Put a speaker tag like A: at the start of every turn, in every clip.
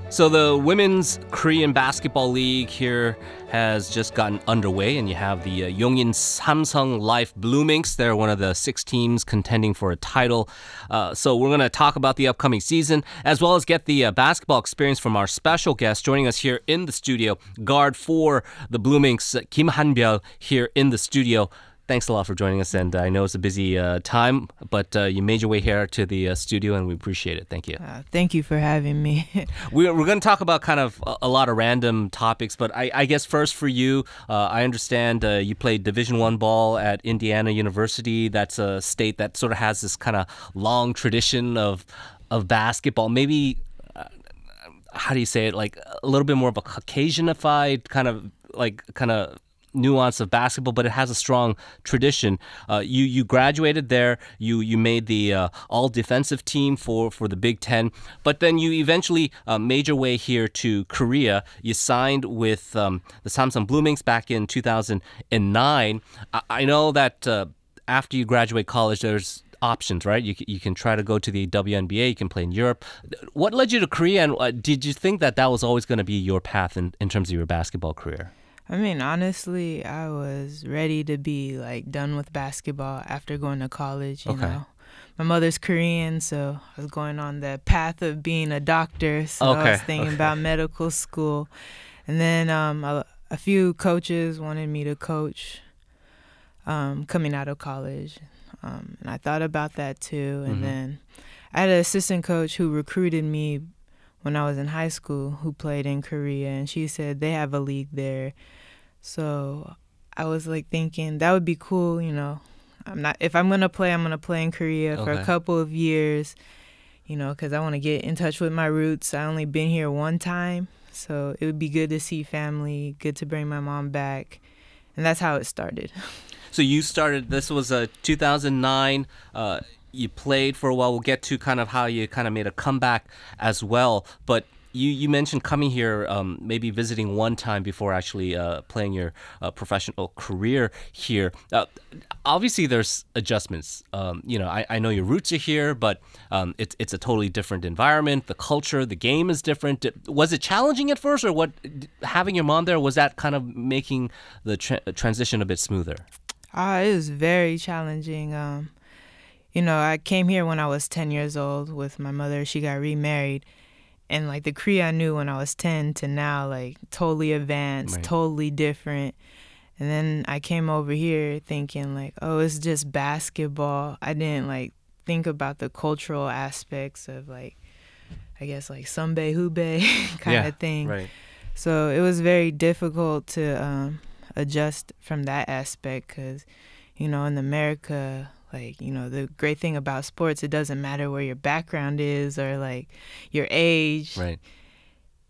A: So the Women's Korean Basketball League here has just gotten underway, and you have the Yongin Samsung Life Blueminx. They're one of the 6 teams contending for a title. So we're going to talk about the upcoming season, as well as get the basketball experience from our special guest joining us here in the studio, guard for the Blueminx, Han-byul, here in the studio. Thanks a lot for joining us, and I know it's a busy time, but you made your way here to the studio, and we appreciate it. Thank you.
B: Thank you for having me.
A: We're going to talk about kind of a lot of random topics, but I guess first for you, I understand you played Division I ball at Indiana University. That's a state that sort of has this kind of long tradition of basketball. Maybe, how do you say it, like a little bit more of a Caucasianified kind of nuance of basketball, but it has a strong tradition. You graduated there. You made the all-defensive team for the Big Ten, but then you eventually made your way here to Korea. You signed with the Samsung Blueminx back in 2009. I know that after you graduate college, there's options, right? You can try to go to the WNBA. You can play in Europe. What led you to Korea, and did you think that was always going to be your path in terms of your basketball career?
B: I mean, honestly, I was ready to be done with basketball after going to college. You know, my mother's Korean, so I was going on the path of being a doctor. So I was thinking about medical school, and then a few coaches wanted me to coach coming out of college, and I thought about that too. And then I had an assistant coach who recruited me when I was in high school, who played in Korea, and she said they have a league there. So I was thinking that would be cool, you know. If I'm gonna play in Korea for a couple of years, you know, because I want to get in touch with my roots. I only been here one time, so it would be good to see family, good to bring my mom back, and that's how it started.
A: So you started. This was 2009. You played for a while. We'll get to kind of how you kind of made a comeback as well. But you mentioned coming here, maybe visiting one time before actually playing your professional career here. Obviously, there's adjustments. You know, I know your roots are here, but it's a totally different environment. The culture, the game is different. Was it challenging at first, or what? Having your mom there, was that kind of making the transition a bit smoother?
B: It was very challenging. You know, I came here when I was 10 years old with my mother. She got remarried. And, the Korea I knew when I was 10 to now, totally advanced, totally different. And then I came over here thinking, oh, it's just basketball. I didn't, think about the cultural aspects of, I guess, Sunbae, Hubei kind of thing. Right. So it was very difficult to adjust from that aspect because, you know, in America, you know, the great thing about sports, it doesn't matter where your background is or your age,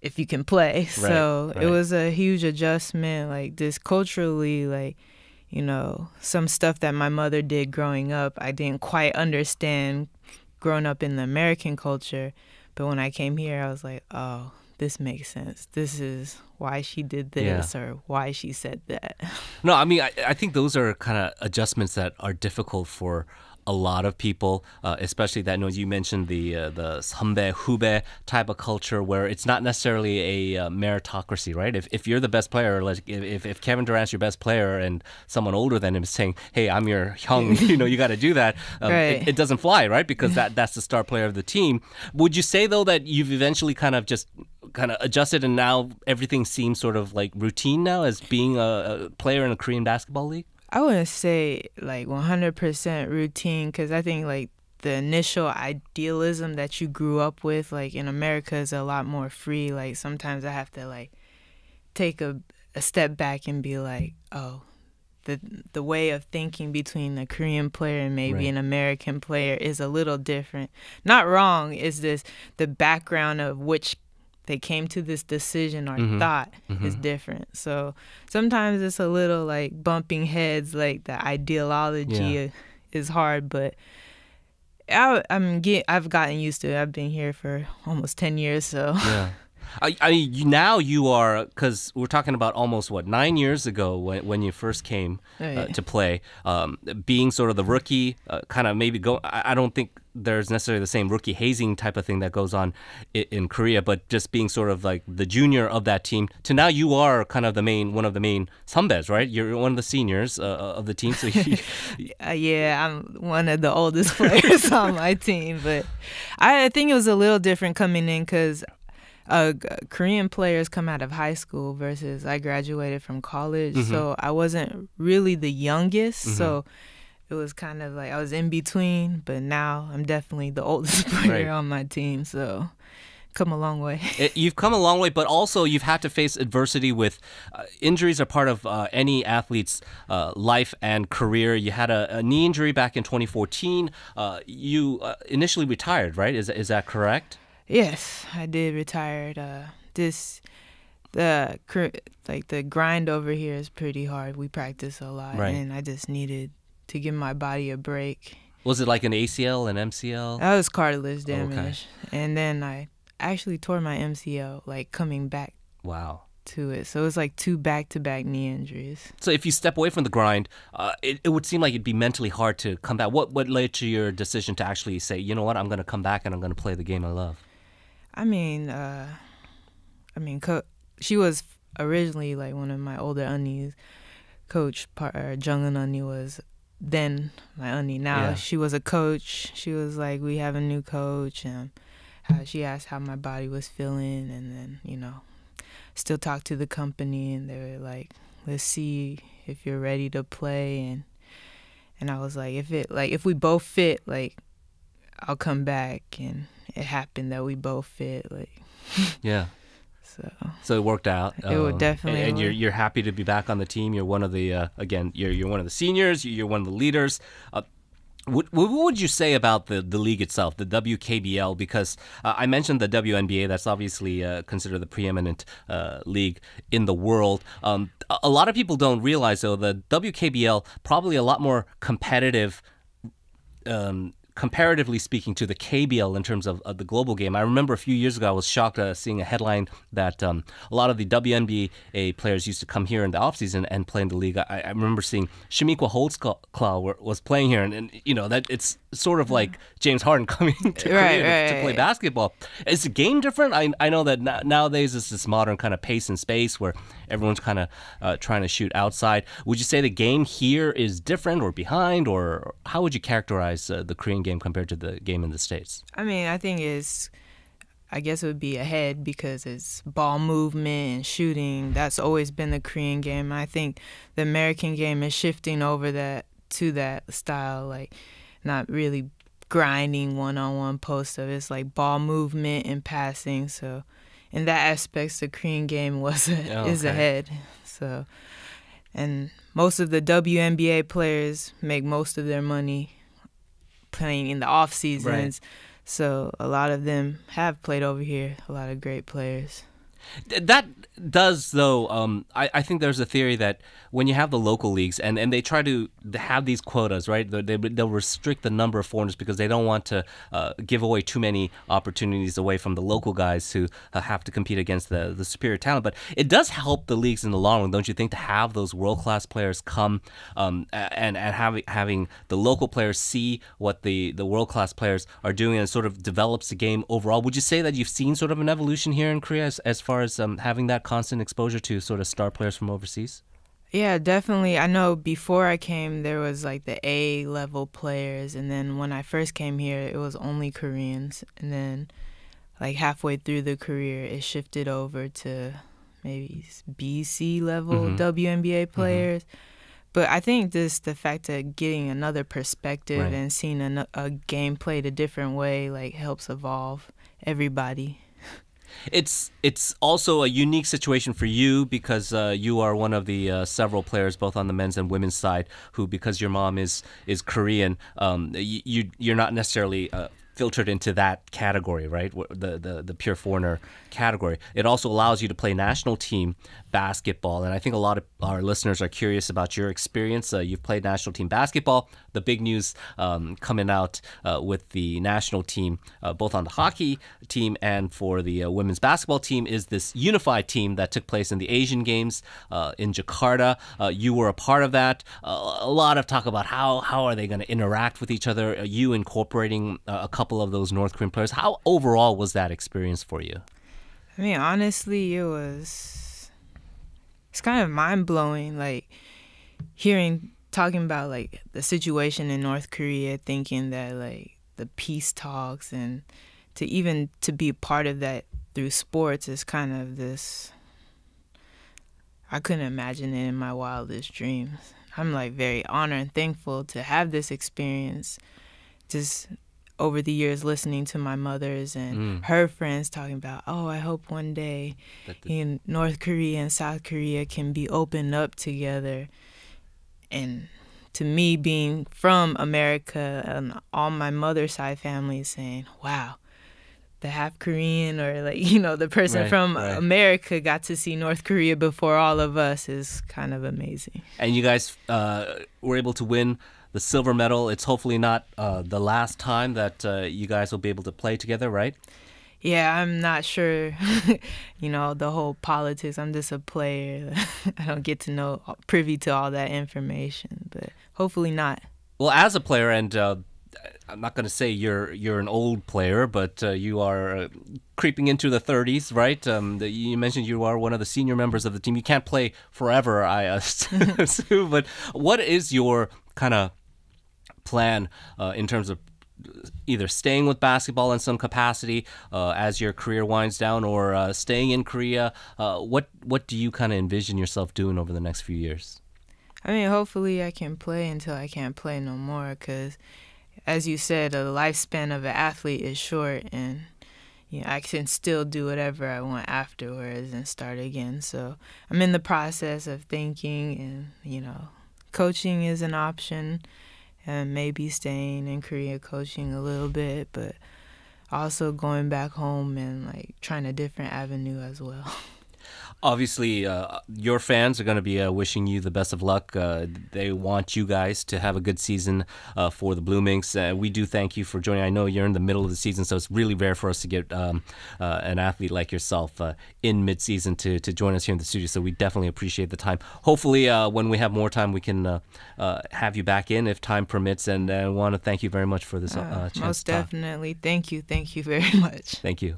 B: if you can play. So it was a huge adjustment, this culturally, you know, some stuff that my mother did growing up, I didn't quite understand growing up in the American culture. But when I came here, I was like, oh, this makes sense. This is why she did this or why she said that.
A: No, I mean, I think those are kind of adjustments that are difficult for a lot of people, especially that, you mentioned the Sunbae, Hubei type of culture where it's not necessarily a meritocracy, right? If you're the best player, if Kevin Durant's your best player and someone older than him is saying, hey, I'm your young, you know, you got to do that, it doesn't fly, right? Because that's the star player of the team. Would you say, though, that you've eventually kind of adjusted and now everything seems sort of routine now as being a player in a Korean basketball league?
B: I wouldn't say 100% routine because I think the initial idealism that you grew up with in America is a lot more free. Sometimes I have to take a step back and be oh, the way of thinking between a Korean player and maybe an American player is a little different. Not wrong, it's just the background of which they came to this decision or thought is different. So sometimes it's a little bumping heads, the ideology is hard, but I've gotten used to it. I've been here for almost 10 years, so.
A: Yeah. Now you are, because we're talking about almost, what, 9 years ago when you first came to play, being sort of the rookie, kind of maybe go. I don't think there's necessarily the same rookie hazing type of thing that goes on in Korea, but just being sort of like the junior of that team to now you are kind of one of the main 선배s, right? You're one of the seniors of the team. So
B: yeah, I'm one of the oldest players on my team, but I think it was a little different coming in because Korean players come out of high school versus I graduated from college, so I wasn't really the youngest, so it was kind of like I was in between, but now I'm definitely the oldest player on my team, so come a long way.
A: You've come a long way, but also you've had to face adversity with injuries are part of any athlete's life and career. You had a knee injury back in 2014. You initially retired, right? Is that correct?
B: Yes, I did retire. The grind over here is pretty hard. We practice a lot, and I just needed to give my body a break.
A: Was it like an ACL, an MCL?
B: That was cartilage damage, and then I actually tore my MCL, like coming back.
A: Wow.
B: To it, so it was like 2 back-to-back knee injuries.
A: So if you step away from the grind, it would seem like it'd be mentally hard to come back. What led to your decision to actually say, you know what, I'm going to come back and I'm going to play the game I love?
B: She was originally like one of my older aunties. Coach Jungin auntie was then my auntie. Now she was a coach. She was like, we have a new coach, and she asked how my body was feeling, and then still talk to the company, and they were like, let's see if you're ready to play, and I was like, if we both fit, like I'll come back, and it happened that we both fit, like
A: so it worked out.
B: It would definitely,
A: and you're happy to be back on the team. You're one of the you're one of the seniors. You're one of the leaders. What would you say about the league itself, the WKBL? Because I mentioned the WNBA. That's obviously considered the preeminent league in the world. A lot of people don't realize, though, the WKBL probably a lot more competitive, comparatively speaking, to the KBL in terms of the global game. I remember a few years ago I was shocked seeing a headline that a lot of the WNBA players used to come here in the offseason and play in the league. I remember seeing Shimikwa Holtzclaw was playing here, and that it's sort of like James Harden coming to Korea to play basketball. Is the game different? I know that nowadays it's this modern kind of pace and space where everyone's kind of trying to shoot outside. Would you say the game here is different or behind, or how would you characterize the Korean game compared to the game in the States?
B: I think I guess it would be ahead because it's ball movement and shooting. That's always been the Korean game. I think the American game is shifting over to that style, like not really grinding one-on-one post-up. It's like ball movement and passing. So in that aspect, the Korean game is ahead. So, and most of the WNBA players make most of their money playing in the off seasons. So a lot of them have played over here, a lot of great players.
A: That does, though, I think there's a theory that when you have the local leagues and they try to have these quotas, right, they'll restrict the number of foreigners because they don't want to give away too many opportunities away from the local guys who have to compete against the superior talent. But it does help the leagues in the long run, don't you think, to have those world-class players come and having the local players see what the world-class players are doing, and it sort of develops the game overall. Would you say that you've seen sort of an evolution here in Korea as far as having that constant exposure to sort of star players from overseas?
B: Yeah, definitely. I know before I came, there was like the A-level players, and then when I first came here, it was only Koreans, and then like halfway through the career, it shifted over to maybe B-C level WNBA players. But I think the fact of getting another perspective and seeing a game played a different way like helps evolve everybody.
A: It's also a unique situation for you because you are one of the several players, both on the men's and women's side, who, because your mom is Korean, you're not necessarily filtered into that category, right? The pure foreigner category. It also allows you to play national team basketball, and I think a lot of our listeners are curious about your experience. You've played national team basketball. The big news coming out with the national team, both on the hockey team and for the women's basketball team, is this unified team that took place in the Asian Games in Jakarta. You were a part of that. A lot of talk about how are they going to interact with each other. You incorporating a couple of those North Korean players. How overall was that experience for you?
B: I mean, honestly, it's kind of mind-blowing, like talking about like the situation in North Korea, thinking that like the peace talks and to be a part of that through sports is kind of this. I couldn't imagine it in my wildest dreams. I'm like very honored and thankful to have this experience. Just over the years, listening to my mother's and her friends talking about, oh, I hope one day North Korea and South Korea can be opened up together. And to me, being from America and all my mother's side family saying, wow, the half Korean or like, the person from America got to see North Korea before all of us is kind of amazing.
A: And you guys were able to win the silver medal. It's hopefully not the last time that you guys will be able to play together, right?
B: Yeah, I'm not sure, the whole politics. I'm just a player. I don't get to know, privy to all that information, but hopefully not.
A: Well, as a player, and I'm not going to say you're an old player, but you are creeping into the 30s, right? You mentioned you are one of the senior members of the team. You can't play forever, I assume, but what is your kind of plan in terms of either staying with basketball in some capacity as your career winds down, or staying in Korea? What do you kind of envision yourself doing over the next few years?
B: I mean, hopefully I can play until I can't play no more, because as you said, the lifespan of an athlete is short, and I can still do whatever I want afterwards and start again. So I'm in the process of thinking, and coaching is an option, and maybe staying in Korea coaching a little bit, but also going back home and like trying a different avenue as well.
A: Obviously, your fans are going to be wishing you the best of luck. They want you guys to have a good season for the Blueminx. We do thank you for joining. I know you're in the middle of the season, so it's really rare for us to get an athlete like yourself in mid-season to join us here in the studio, so we definitely appreciate the time. Hopefully, when we have more time, we can have you back in if time permits, and I want to thank you very much for this chance.
B: Most definitely. Thank you. Thank you very much.
A: Thank you.